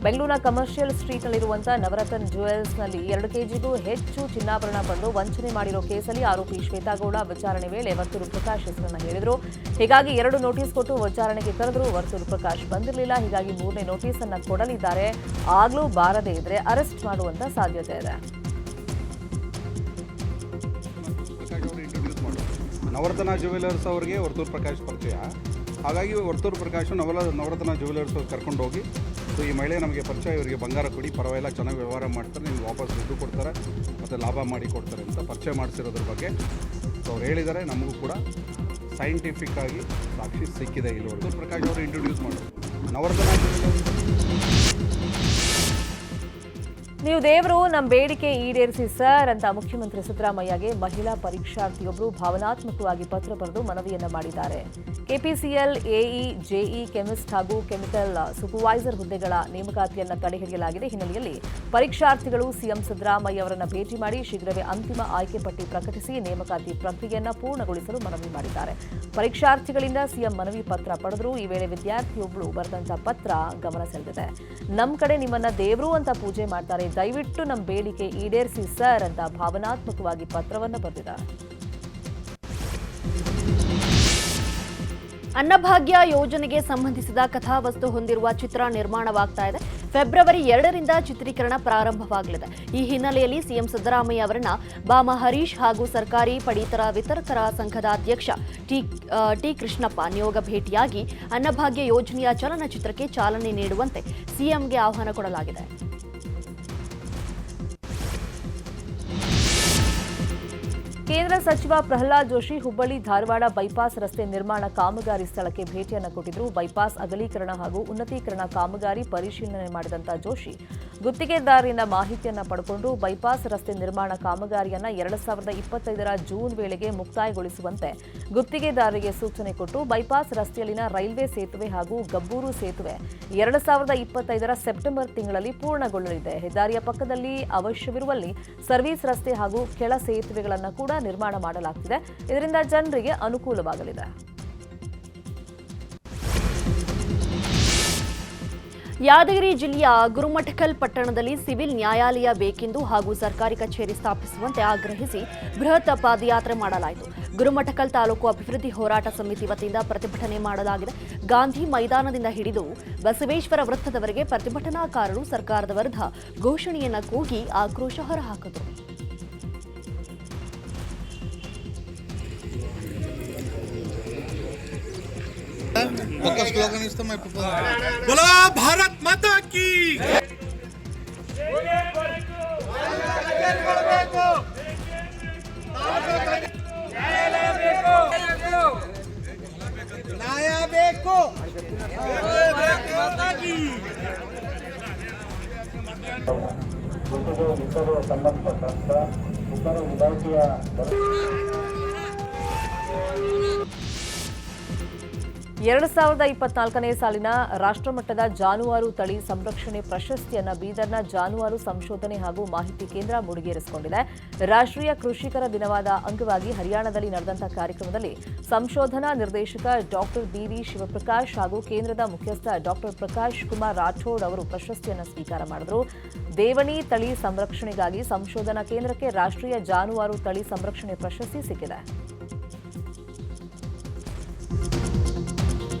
ಬೆಂಗಳೂರಿನ ಕಮರ್ಷಿಯಲ್ ಸ್ಟ್ರೀಟ್ನಲ್ಲಿರುವಂತಹ ನವರತ್ನ ಜ್ಯುವೆಲ್ಸ್ನಲ್ಲಿ 2 ಕೆಜಿಗೂ ಹೆಚ್ಚು ಚಿನ್ನಾಭರಣ ಪಡೆದು ವಂಚನೆ ಮಾಡಿರೋ ಕೇಸಲ್ಲಿ ಆರೋಪಿ ಶ್ವೇತಾಗೌಡ ವಿಚಾರಣೆ ವೇಳೆ ವರ್ತೂರು ಪ್ರಕಾಶ್ ಹೆಸರನ್ನು ಹೇಳಿದರು. ಹೀಗಾಗಿ 2 ನೋಟಿಸ್ ಕೊಟ್ಟು ವಿಚಾರಣೆಗೆ ಕರೆದರೂ ವರ್ತೂರು ಪ್ರಕಾಶ್ ಬಂದಿರಲಿಲ್ಲ. ಹೀಗಾಗಿ 3ನೇ ನೋಟಿಸ್ ಅನ್ನು ಕೊಡಲಿದ್ದಾರೆ. ಆಗ್ಲೂ ಬಾರದೇ ಇದ್ರೆ ಅರೆಸ್ಟ್ ಮಾಡುವಂತ ಸಾಧ್ಯತೆ ಇದೆ. ನವರತ್ನ ಜ್ಯುವೆಲರ್ಸ್ ಅವರಿಗೆ ವರ್ತೂರು ಪ್ರಕಾಶ್ ಪರಿಚಯ. ಹಾಗಾಗಿ ವರ್ತೂರು ಪ್ರಕಾಶ್ ನವರತ್ನ ಜ್ಯುವೆಲರ್ಸ್ ಕರ್ಕೊಂಡು ಹೋಗಿ, ಸೊ ಈ ಮಹಿಳೆ ನಮಗೆ ಪರಿಚಯ, ಇವರಿಗೆ ಬಂಗಾರ ಕೊಡಿ, ಪರವಾಗಿಲ್ಲ, ಚೆನ್ನಾಗಿ ವ್ಯವಹಾರ ಮಾಡ್ತಾರೆ, ನಿಮ್ಗೆ ವಾಪಸ್ ದುಡ್ಡು ಕೊಡ್ತಾರೆ ಮತ್ತು ಲಾಭ ಮಾಡಿ ಕೊಡ್ತಾರೆ ಅಂತ ಪರಿಚಯ ಮಾಡಿಸಿರೋದ್ರ ಬಗ್ಗೆ ಸೊ ಅವ್ರು ಹೇಳಿದ್ದಾರೆ. ನಮಗೂ ಕೂಡ ಸೈಂಟಿಫಿಕ್ ಆಗಿ ಸಾಕ್ಷಿ ಸಿಕ್ಕಿದೆ. ಇಲ್ಲಿ ವರ್ತೂರು ಪ್ರಕಾಶ್ ಅವರು ಇಂಟ್ರೊಡ್ಯೂಸ್ ಮಾಡೋದು ನವರತ್ನ ಜ್ಯುವೆಲರ್ಸ್. ನೀವು ದೇವರು ನಮ್ಮ ಬೇಡಿಕೆ ಈಡೇರಿಸಿ ಸರ್ ಅಂತ ಮುಖ್ಯಮಂತ್ರಿ ಸಿದ್ದರಾಮಯ್ಯಗೆ ಮಹಿಳಾ ಪರೀಕ್ಷಾರ್ಥಿಯೊಬ್ಬರು ಭಾವನಾತ್ಮಕವಾಗಿ ಪತ್ರ ಬರೆದು ಮನವಿಯನ್ನ ಮಾಡಿದ್ದಾರೆ. ಕೆಪಿಸಿಎಲ್, ಎಇ, ಜೆಇ, ಕೆಮಿಸ್ಟ್ ಹಾಗೂ ಕೆಮಿಕಲ್ ಸೂಪರ್ವೈಸರ್ ಹುದ್ದೆಗಳ ನೇಮಕಾತಿಯನ್ನು ತಡೆಹಿಡಿಯಲಾಗಿದೆ. ಹಿನ್ನೆಲೆಯಲ್ಲಿ ಪರೀಕ್ಷಾರ್ಥಿಗಳು ಸಿಎಂ ಸಿದ್ದರಾಮಯ್ಯ ಅವರನ್ನು ಭೇಟಿ ಮಾಡಿ ಶೀಘ್ರವೇ ಅಂತಿಮ ಆಯ್ಕೆ ಪಟ್ಟಿ ಪ್ರಕಟಿಸಿ ನೇಮಕಾತಿ ಪ್ರಕ್ರಿಯೆಯನ್ನು ಪೂರ್ಣಗೊಳಿಸಲು ಮನವಿ ಮಾಡಿದ್ದಾರೆ. ಪರೀಕ್ಷಾರ್ಥಿಗಳಿಂದ ಸಿಎಂ ಮನವಿ ಪತ್ರ ಪಡೆದರು. ಈ ವೇಳೆ ವಿದ್ಯಾರ್ಥಿಯೊಬ್ಬರು ಬರೆದಂತಹ ಪತ್ರ ಗಮನ ಸೆಳೆದಿದೆ. ನಮ್ಮ ಕಡೆ ನಿಮ್ಮನ್ನ ದೇವರು ಅಂತ ಪೂಜೆ ಮಾಡ್ತಾರೆ, ದಯವಿಟ್ಟು ನಮ್ಮ ಬೇಡಿಕೆ ಈಡೇರಿಸಿ ಸರ್ ಅಂತ ಭಾವನಾತ್ಮಕವಾಗಿ ಪತ್ರವನ್ನು ಬರೆದಿದ್ದಾರೆ. ಅನ್ನಭಾಗ್ಯ ಯೋಜನೆಗೆ ಸಂಬಂಧಿಸಿದ ಕಥಾವಸ್ತು ಹೊಂದಿರುವ ಚಿತ್ರ ನಿರ್ಮಾಣವಾಗ್ತಾ ಇದೆ. ಫೆಬ್ರವರಿ 2ರಿಂದ ಚಿತ್ರೀಕರಣ ಪ್ರಾರಂಭವಾಗಲಿದೆ. ಈ ಹಿನ್ನೆಲೆಯಲ್ಲಿ ಸಿಎಂ ಸಿದ್ದರಾಮಯ್ಯ ಅವರನ್ನ ಬಾಮ ಹರೀಶ್ ಹಾಗೂ ಸರ್ಕಾರಿ ಪಡಿತರ ವಿತರಕರ ಸಂಘದ ಅಧ್ಯಕ್ಷ ಟಿ ಕೃಷ್ಣಪ್ಪ ನಿಯೋಗ ಭೇಟಿಯಾಗಿ ಅನ್ನಭಾಗ್ಯ ಯೋಜನೆಯ ಚಲನಚಿತ್ರಕ್ಕೆ ಚಾಲನೆ ನೀಡುವಂತೆ ಸಿಎಂಗೆ ಆಹ್ವಾನ ಕೊಡಲಾಗಿದೆ. ಕೇಂದ್ರ ಸಚಿವ ಪ್ರಹ್ಲಾದ್ ಜೋಶಿ ಹುಬ್ಬಳ್ಳಿ ಧಾರವಾಡ ಬೈಪಾಸ್ ರಸ್ತೆ ನಿರ್ಮಾಣ ಕಾಮಗಾರಿ ಸ್ಥಳಕ್ಕೆ ಭೇಟಿಯನ್ನು ಕೊಟ್ಟಿದ್ದರು. ಬೈಪಾಸ್ ಅಗಲೀಕರಣ ಹಾಗೂ ಉನ್ನತೀಕರಣ ಕಾಮಗಾರಿ ಪರಿಶೀಲನೆ ಮಾಡಿದಂಥ ಜೋಶಿ ಗುತ್ತಿಗೆದಾರರಿಂದ ಮಾಹಿತಿಯನ್ನು ಪಡೆದುಕೊಂಡು ಬೈಪಾಸ್ ರಸ್ತೆ ನಿರ್ಮಾಣ ಕಾಮಗಾರಿಯನ್ನು 2025ರ ಜೂನ್ ವೇಳೆಗೆ ಮುಕ್ತಾಯಗೊಳಿಸುವಂತೆ ಗುತ್ತಿಗೆದಾರರಿಗೆ ಸೂಚನೆ ಕೊಟ್ಟು ಬೈಪಾಸ್ ರಸ್ತೆಯಲ್ಲಿನ ರೈಲ್ವೆ ಸೇತುವೆ ಹಾಗೂ ಗಬ್ಬೂರು ಸೇತುವೆ 2025ರ ಸೆಪ್ಟೆಂಬರ್ ತಿಂಗಳಲ್ಲಿ ಪೂರ್ಣಗೊಳ್ಳಲಿದೆ. ಹೆದ್ದಾರಿಯ ಪಕ್ಕದಲ್ಲಿ ಅವಶ್ಯವಿರುವಲ್ಲಿ ಸರ್ವಿಸ್ ರಸ್ತೆ ಹಾಗೂ ಕೆಳ ಸೇತುವೆಗಳನ್ನು ಕೂಡ ನಿರ್ಮಾಣ ಮಾಡಲಾಗುತ್ತಿದೆ. ಇದರಿಂದ ಜನರಿಗೆ ಅನುಕೂಲವಾಗಲಿದೆ. ಯಾದಗಿರಿ ಜಿಲ್ಲೆಯ ಗುರುಮಠಕಲ್ ಪಟ್ಟಣದಲ್ಲಿ ಸಿವಿಲ್ ನ್ಯಾಯಾಲಯ ಬೇಕೆಂದು ಹಾಗೂ ಸರ್ಕಾರಿ ಕಚೇರಿ ಸ್ಥಾಪಿಸುವಂತೆ ಆಗ್ರಹಿಸಿ ಬೃಹತ್ ಪಾದಯಾತ್ರೆ ಮಾಡಲಾಯಿತು. ಗುರುಮಠಕಲ್ ತಾಲೂಕು ಅಭಿವೃದ್ಧಿ ಹೋರಾಟ ಸಮಿತಿ ವತಿಯಿಂದ ಪ್ರತಿಭಟನೆ ಮಾಡಲಾಗಿದೆ. ಗಾಂಧಿ ಮೈದಾನದಿಂದ ಹಿಡಿದು ಬಸವೇಶ್ವರ ವೃತ್ತದವರೆಗೆ ಪ್ರತಿಭಟನಾಕಾರರು ಸರ್ಕಾರದ ವಿರುದ್ಧ ಘೋಷಣೆಯನ್ನ ಕೂಗಿ ಆಕ್ರೋಶ ಹೊರಹಾಕಿದರು. स्लोगन इस्तेमाल बोला भारत माता की न्याय ಬೇಕು माता की ಸಂಬಂಧಪಟ್ಟಂತ ಉತ್ತರ ಇಲಾಖೆಯ 2024ನೇ ಸಾಲಿನ ರಾಷ್ಟ್ರಮಟ್ಟದ ಜಾನುವಾರು ತಳಿ ಸಂರಕ್ಷಣೆ ಪ್ರಶಸ್ತಿಯನ್ನು ಬೀದರ್ನ ಜಾನುವಾರು ಸಂಶೋಧನೆ ಹಾಗೂ ಮಾಹಿತಿ ಕೇಂದ್ರ ಮುಡಿಗೇರಿಸಿಕೊಂಡಿದೆ. ರಾಷ್ಟ್ರೀಯ ಕೃಷಿಕರ ದಿನವಾದ ಅಂಗವಾಗಿ ಹರಿಯಾಣದಲ್ಲಿ ನಡೆದಂತಹ ಕಾರ್ಯಕ್ರಮದಲ್ಲಿ ಸಂಶೋಧನಾ ನಿರ್ದೇಶಕ ಡಾಕ್ಟರ್ ಬಿವಿ ಶಿವಪ್ರಕಾಶ್ ಹಾಗೂ ಕೇಂದ್ರದ ಮುಖ್ಯಸ್ಥ ಡಾಕ್ಟರ್ ಪ್ರಕಾಶ್ ಕುಮಾರ್ ರಾಠೋಡ್ ಅವರು ಪ್ರಶಸ್ತಿಯನ್ನು ಸ್ವೀಕಾರ ಮಾಡಿದರು. ದೇವಣಿ ತಳಿ ಸಂರಕ್ಷಣೆಗಾಗಿ ಸಂಶೋಧನಾ ಕೇಂದ್ರಕ್ಕೆ ರಾಷ್ಟ್ರೀಯ ಜಾನುವಾರು ತಳಿ ಸಂರಕ್ಷಣೆ ಪ್ರಶಸ್ತಿ ಸಿಕ್ಕಿದೆ.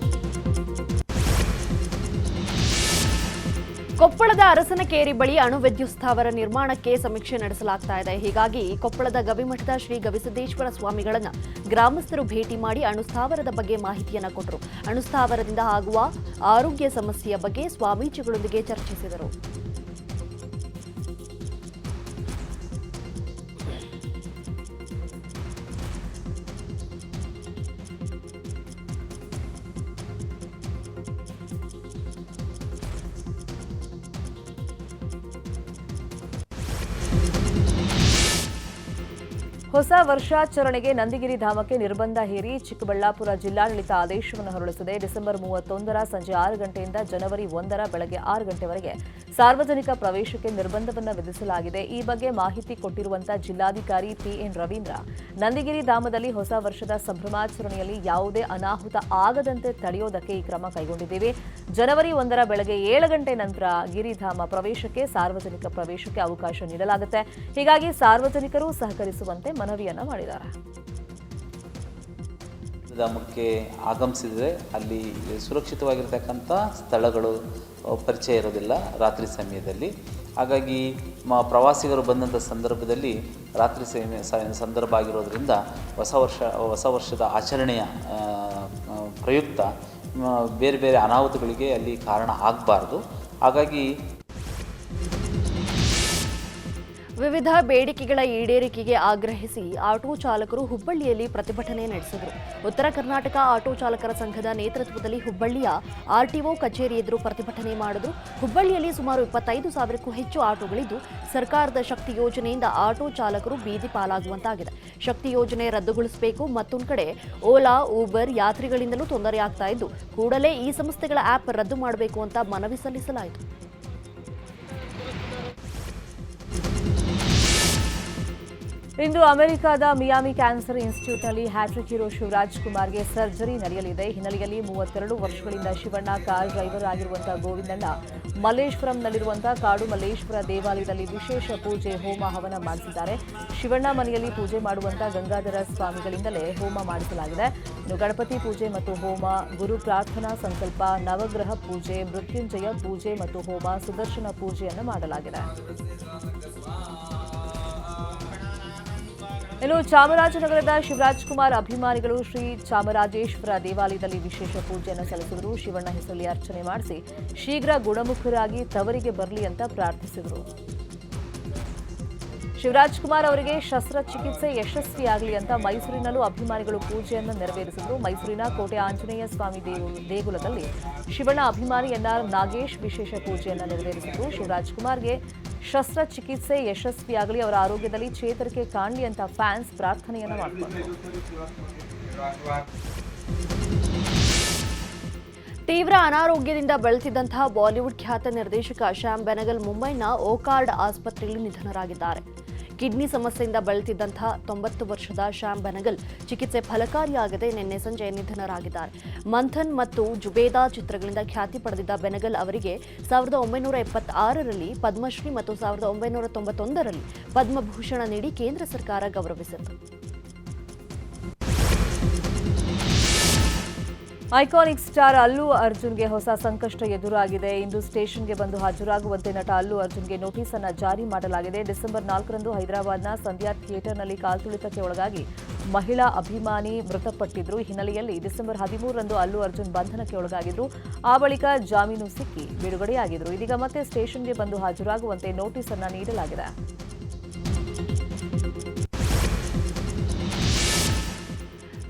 ಕೊಪ್ಪಳದ ಅರಸನಕೇರಿ ಬಳಿ ಅಣು ವಿದ್ಯುತ್ ಸ್ಥಾವರ ನಿರ್ಮಾಣಕ್ಕೆ ಸಮೀಕ್ಷೆ ನಡೆಸಲಾಗ್ತಾ ಇದೆ. ಹೀಗಾಗಿ ಕೊಪ್ಪಳದ ಗವಿಮಠದ ಶ್ರೀ ಗವಿಸಿದ್ದೇಶ್ವರ ಸ್ವಾಮಿಗಳನ್ನ ಗ್ರಾಮಸ್ಥರು ಭೇಟಿ ಮಾಡಿ ಅಣು ಸ್ಥಾವರದ ಬಗ್ಗೆ ಮಾಹಿತಿಯನ್ನ ಕೊಟ್ಟರು. ಅಣು ಸ್ಥಾವರದಿಂದ ಆಗುವ ಆರೋಗ್ಯ ಸಮಸ್ಯೆಯ ಬಗ್ಗೆ ಸ್ವಾಮೀಜಿಗಳೊಂದಿಗೆ ಚರ್ಚಿಸಿದರು. ಹೊಸ ವರ್ಷಾಚರಣೆಗೆ ನಂದಿಗಿರಿ ಧಾಮಕ್ಕೆ ನಿರ್ಬಂಧ ಹೇರಿ ಚಿಕ್ಕಬಳ್ಳಾಪುರ ಜಿಲ್ಲಾಡಳಿತ ಆದೇಶವನ್ನು ಹೊರಡಿಸಿದೆ. ಡಿಸೆಂಬರ್ 31ರ ಸಂಜೆ 6 ಗಂಟೆಯಿಂದ ಜನವರಿ 1ರ ಬೆಳಗ್ಗೆ 6 ಗಂಟೆವರೆಗೆ ಸಾರ್ವಜನಿಕ ಪ್ರವೇಶಕ್ಕೆ ನಿರ್ಬಂಧವನ್ನು ವಿಧಿಸಲಾಗಿದೆ. ಈ ಬಗ್ಗೆ ಮಾಹಿತಿ ಕೊಟ್ಟಿರುವಂತಹ ಜಿಲ್ಲಾಧಿಕಾರಿ ಪಿಎನ್ ರವೀಂದ್ರ, ನಂದಿಗಿರಿ ಧಾಮದಲ್ಲಿ ಹೊಸ ವರ್ಷದ ಸಂಭ್ರಮಾಚರಣೆಯಲ್ಲಿ ಯಾವುದೇ ಅನಾಹುತ ಆಗದಂತೆ ತಡೆಯೋದಕ್ಕೆ ಈ ಕ್ರಮ ಕೈಗೊಂಡಿದ್ದೇವೆ. ಜನವರಿ 1ರ ಬೆಳಗ್ಗೆ 7 ಗಂಟೆ ನಂತರ ಗಿರಿಧಾಮ ಪ್ರವೇಶಕ್ಕೆ ಸಾರ್ವಜನಿಕ ಪ್ರವೇಶಕ್ಕೆ ಅವಕಾಶ ನೀಡಲಾಗುತ್ತೆ. ಹೀಗಾಗಿ ಸಾರ್ವಜನಿಕರು ಸಹಕರಿಸುವಂತೆ ಮನವಿಯನ್ನ ಮಾಡಿದ್ದಾರೆ. ಧಾಮಕ್ಕೆ ಆಗಮಿಸಿದರೆ ಅಲ್ಲಿ ಸುರಕ್ಷಿತವಾಗಿರ್ತಕ್ಕಂಥ ಸ್ಥಳಗಳು ಪರಿಚಯ ಇರೋದಿಲ್ಲ ರಾತ್ರಿ ಸಮಯದಲ್ಲಿ. ಹಾಗಾಗಿ ಪ್ರವಾಸಿಗರು ಬಂದಂಥ ಸಂದರ್ಭದಲ್ಲಿ ರಾತ್ರಿ ಸಂದರ್ಭ ಆಗಿರೋದ್ರಿಂದ ಹೊಸ ವರ್ಷದ ಆಚರಣೆಯ ಪ್ರಯುಕ್ತ ಬೇರೆ ಬೇರೆ ಅನಾಹುತಗಳಿಗೆ ಅಲ್ಲಿ ಕಾರಣ ಆಗಬಾರ್ದು. ಹಾಗಾಗಿ ವಿವಿಧ ಬೇಡಿಕೆಗಳ ಈಡೇರಿಕೆಗೆ ಆಗ್ರಹಿಸಿ ಆಟೋ ಚಾಲಕರು ಹುಬ್ಬಳ್ಳಿಯಲ್ಲಿ ಪ್ರತಿಭಟನೆ ನಡೆಸಿದರು. ಉತ್ತರ ಕರ್ನಾಟಕ ಆಟೋ ಚಾಲಕರ ಸಂಘದ ನೇತೃತ್ವದಲ್ಲಿ ಹುಬ್ಬಳ್ಳಿಯ ಆರ್ಟಿಒ ಕಚೇರಿ ಎದುರು ಪ್ರತಿಭಟನೆ ಮಾಡಿದ್ರು. ಹುಬ್ಬಳ್ಳಿಯಲ್ಲಿ ಸುಮಾರು 25,000ಕ್ಕೂ ಹೆಚ್ಚು ಆಟೋಗಳಿದ್ದು ಸರ್ಕಾರದ ಶಕ್ತಿ ಯೋಜನೆಯಿಂದ ಆಟೋ ಚಾಲಕರು ಬೀದಿ ಪಾಲಾಗುವಂತಾಗಿದೆ. ಶಕ್ತಿ ಯೋಜನೆ ರದ್ದುಗೊಳಿಸಬೇಕು. ಮತ್ತೊಂದು ಕಡೆ ಓಲಾ, ಊಬರ್ ಯಾತ್ರಿಗಳಿಂದಲೂ ತೊಂದರೆಯಾಗ್ತಾ ಇದ್ದು ಕೂಡಲೇ ಈ ಸಂಸ್ಥೆಗಳ ಆ್ಯಪ್ ರದ್ದು ಮಾಡಬೇಕು ಅಂತ ಮನವಿ ಸಲ್ಲಿಸಲಾಯಿತು. ಇಂದು ಅಮೆರಿಕದ ಮಿಯಾಮಿ ಕ್ಯಾನ್ಸರ್ ಇನ್ಸ್ಟಿಟ್ಯೂಟ್ನಲ್ಲಿ ಹ್ಯಾಟ್ರಿಕ್ ಹೀರೋ ಶಿವರಾಜ್ ಕುಮಾರ್ಗೆ ಸರ್ಜರಿ ನಡೆಯಲಿದೆ. ಹಿನ್ನೆಲೆಯಲ್ಲಿ 32 ವರ್ಷಗಳಿಂದ ಶಿವಣ್ಣ ಕಾರ್ ಡ್ರೈವರ್ ಆಗಿರುವಂತಹ ಗೋವಿಂದಣ್ಣ ಮಲ್ಲೇಶ್ವರಂನಲ್ಲಿರುವಂತಹ ಕಾಡು ಮಲ್ಲೇಶ್ವರ ದೇವಾಲಯದಲ್ಲಿ ವಿಶೇಷ ಪೂಜೆ, ಹೋಮ, ಹವನ ಮಾಡಿಸಿದ್ದಾರೆ. ಶಿವಣ್ಣ ಮನೆಯಲ್ಲಿ ಪೂಜೆ ಮಾಡುವಂತಹ ಗಂಗಾಧರ ಸ್ವಾಮಿಗಳಿಂದಲೇ ಹೋಮ ಮಾಡಿಸಲಾಗಿದೆ. ಇನ್ನು ಗಣಪತಿ ಪೂಜೆ ಮತ್ತು ಹೋಮ, ಗುರು ಪ್ರಾರ್ಥನಾ ಸಂಕಲ್ಪ, ನವಗ್ರಹ ಪೂಜೆ, ಮೃತ್ಯುಂಜಯ ಪೂಜೆ ಮತ್ತು ಹೋಮ, ಸುದರ್ಶನ ಪೂಜೆಯನ್ನು ಮಾಡಲಾಗಿದೆ. ಇನ್ನು ಚಾಮರಾಜನಗರದ ಶಿವರಾಜ್ ಕುಮಾರ್ ಅಭಿಮಾನಿಗಳು ಶ್ರೀ ಚಾಮರಾಜೇಶ್ವರ ದೇವಾಲಯದಲ್ಲಿ ವಿಶೇಷ ಪೂಜೆಯನ್ನು ಸಲ್ಲಿಸಿದರು. ಶಿವಣ್ಣ ಹೆಸರಲ್ಲಿ ಅರ್ಚನೆ ಮಾಡಿಸಿ ಶೀಘ್ರ ಗುಣಮುಖರಾಗಿ ತವರಿಗೆ ಬರಲಿ ಅಂತ ಪ್ರಾರ್ಥಿಸಿದರು. ಶಿವರಾಜ್ ಕುಮಾರ್ ಅವರಿಗೆ ಶಸ್ತ್ರಚಿಕಿತ್ಸೆ ಯಶಸ್ವಿಯಾಗಲಿ ಅಂತ ಮೈಸೂರಿನಲ್ಲೂ ಅಭಿಮಾನಿಗಳು ಪೂಜೆಯನ್ನು ನೆರವೇರಿಸಿದರು. ಮೈಸೂರಿನ ಕೋಟೆ ಆಂಜನೇಯ ಸ್ವಾಮಿ ದೇಗುಲದಲ್ಲಿ ಶಿವಣ್ಣ ಅಭಿಮಾನಿ ಎನ್ಆರ್ ನಾಗೇಶ್ ವಿಶೇಷ ಪೂಜೆಯನ್ನು ನೆರವೇರಿಸಿದರು. ಶಿವರಾಜ್ ಕುಮಾರ್ಗೆ ಶಸ್ತ್ರಚಿಕಿತ್ಸೆ ಯಶಸ್ವಿಯಾಗಲಿ, ಅವರ ಆರೋಗ್ಯದಲ್ಲಿ ಚೇತರಿಕೆ ಕಾಣಲಿ ಅಂತ ಫ್ಯಾನ್ಸ್ ಪ್ರಾರ್ಥನೆಯನ್ನು ಮಾಡಿಕೊಂಡರು. ತೀವ್ರ ಅನಾರೋಗ್ಯದಿಂದ ಬಳಲ್ತಿದ್ದಂತಹ ಬಾಲಿವುಡ್ ಖ್ಯಾತ ನಿರ್ದೇಶಕ ಶ್ಯಾಮ್ ಬೆನಗಲ್ ಮುಂಬೈನ ಓಕಾರ್ಡ್ ಆಸ್ಪತ್ರೆಯಲ್ಲಿ ನಿಧನರಾಗಿದ್ದಾರೆ. ಕಿಡ್ನಿ ಸಮಸ್ಯೆಯಿಂದ ಬಳಲ್ತಿದ್ದಂತಹ 90 ವರ್ಷದ ಶ್ಯಾಮ್ ಬೆನಗಲ್ ಚಿಕಿತ್ಸೆ ಫಲಕಾರಿಯಾಗದೆ ನಿನ್ನೆ ಸಂಜೆ ನಿಧನರಾಗಿದ್ದಾರೆ. ಮಂಥನ್ ಮತ್ತು ಜುಬೇದಾ ಚಿತ್ರಗಳಿಂದ ಖ್ಯಾತಿ ಪಡೆದಿದ್ದ ಬೆನಗಲ್ ಅವರಿಗೆ 1976ರಲ್ಲಿ ಪದ್ಮಶ್ರೀ ಮತ್ತು 1991ರಲ್ಲಿ ಪದ್ಮಭೂಷಣ ನೀಡಿ ಕೇಂದ್ರ ಸರ್ಕಾರ ಗೌರವಿಸಿತ್ತು. ಐಕಾನಿಕ್ ಸ್ಟಾರ್ ಅಲ್ಲು ಅರ್ಜುನ್ಗೆ ಹೊಸ ಸಂಕಷ್ಟ ಎದುರಾಗಿದೆ. ಇಂದು ಸ್ಟೇಷನ್ಗೆ ಬಂದು ಹಾಜರಾಗುವಂತೆ ನಟ ಅಲ್ಲು ಅರ್ಜುನ್ಗೆ ನೋಟಿಸ್ ಅನ್ನು ಜಾರಿ ಮಾಡಲಾಗಿದೆ. ಡಿಸೆಂಬರ್ 4ರಂದು ಹೈದರಾಬಾದ್ನ ಸಂಧ್ಯಾ ಥಿಯೇಟರ್ನಲ್ಲಿ ಕಾಲ್ತುಳಿತಕ್ಕೆ ಒಳಗಾಗಿ ಮಹಿಳಾ ಅಭಿಮಾನಿ ಮೃತಪಟ್ಟಿದ್ರು. ಹಿನ್ನೆಲೆಯಲ್ಲಿ ಡಿಸೆಂಬರ್ 13ರಂದು ಅಲ್ಲು ಅರ್ಜುನ್ ಬಂಧನಕ್ಕೆ ಒಳಗಾಗಿದ್ರು. ಆ ಬಳಿಕ ಜಾಮೀನು ಸಿಕ್ಕಿ ಬಿಡುಗಡೆಯಾಗಿದ್ರು. ಇದೀಗ ಮತ್ತೆ ಸ್ಟೇಷನ್ಗೆ ಬಂದು ಹಾಜರಾಗುವಂತೆ ನೋಟಿಸ್ ಅನ್ನು ನೀಡಲಾಗಿದೆ.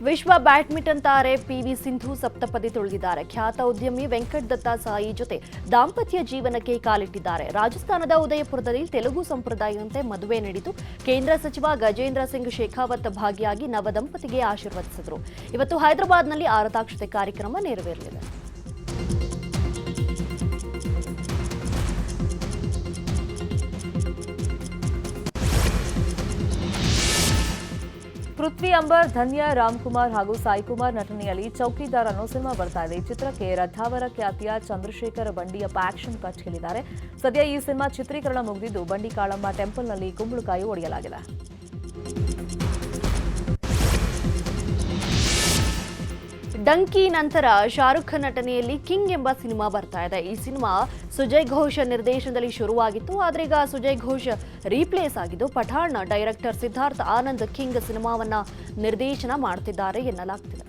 ವಿಶ್ವ ಬ್ಯಾಡ್ಮಿಂಟನ್ ತಾರೆ ಪಿವಿ ಸಿಂಧು ಸಪ್ತಪದಿ ತುಳಿದಿದ್ದಾರೆ. ಖ್ಯಾತ ಉದ್ಯಮಿ ವೆಂಕಟ್ ದತ್ತಾ ಸಾಯಿ ಜೊತೆ ದಾಂಪತ್ಯ ಜೀವನಕ್ಕೆ ಕಾಲಿಟ್ಟಿದ್ದಾರೆ. ರಾಜಸ್ಥಾನದ ಉದಯಪುರದಲ್ಲಿ ತೆಲುಗು ಸಂಪ್ರದಾಯದಂತೆ ಮದುವೆ ನಡೆಯಿತು. ಕೇಂದ್ರ ಸಚಿವ ಗಜೇಂದ್ರ ಸಿಂಗ್ ಶೇಖಾವತ್ ಭಾಗಿಯಾಗಿ ನವದಂಪತಿಗೆ ಆಶೀರ್ವದಿಸಿದರು. ಇವತ್ತು ಹೈದರಾಬಾದ್ನಲ್ಲಿ ಆರತಾಕ್ಷತೆ ಕಾರ್ಯಕ್ರಮ ನೆರವೇರಲಿದೆ. ಪೃಥ್ವಿ ಅಂಬರ್, ಧನ್ಯ, ರಾಮ್ಕುಮಾರ್ ಹಾಗೂ ಸಾಯಿಕುಮಾರ್ ನಟನೆಯಲ್ಲಿ ಚೌಕಿದಾರ್ ಅನ್ನೋ ಸಿನಿಮಾ ಬರ್ತಾ ಇದೆ. ಈ ಚಿತ್ರಕ್ಕೆ ರಥಾವರ ಖ್ಯಾತಿಯ ಚಂದ್ರಶೇಖರ್ ಬಂಡಿಯಪ್ಪ ಆಕ್ಷನ್ ಕಟ್ ಹೇಳಿದ್ದಾರೆ. ಸದ್ಯ ಈ ಸಿನಿಮಾ ಚಿತ್ರೀಕರಣ ಮುಗಿದಿದ್ದು ಬಂಡಿ ಕಾಳಮ್ಮ ಟೆಂಪಲ್ನಲ್ಲಿ ಕುಂಬಳಕಾಯಿ ಒಡೆಯಲಾಗಿದೆ. ಡಂಕಿ ನಂತರ ಶಾರುಖ್ ಖಾನ್ ನಟನೆಯಲ್ಲಿ ಕಿಂಗ್ ಎಂಬ ಸಿನಿಮಾ ಬರ್ತಾ ಇದೆ. ಈ ಸಿನಿಮಾ ಸುಜಯ್ ಘೋಷ್ ನಿರ್ದೇಶನದಲ್ಲಿ ಶುರುವಾಗಿತ್ತು. ಆದ್ರೆ ಈಗ ಸುಜಯ್ ಘೋಷ್ ರೀಪ್ಲೇಸ್ ಆಗಿದ್ದು ಪಠಾಣ್ ಡೈರೆಕ್ಟರ್ ಸಿದ್ಧಾರ್ಥ್ ಆನಂದ್ ಕಿಂಗ್ ಸಿನಿಮಾವನ್ನ ನಿರ್ದೇಶನ ಮಾಡ್ತಿದ್ದಾರೆ ಎನ್ನಲಾಗ್ತಿದೆ.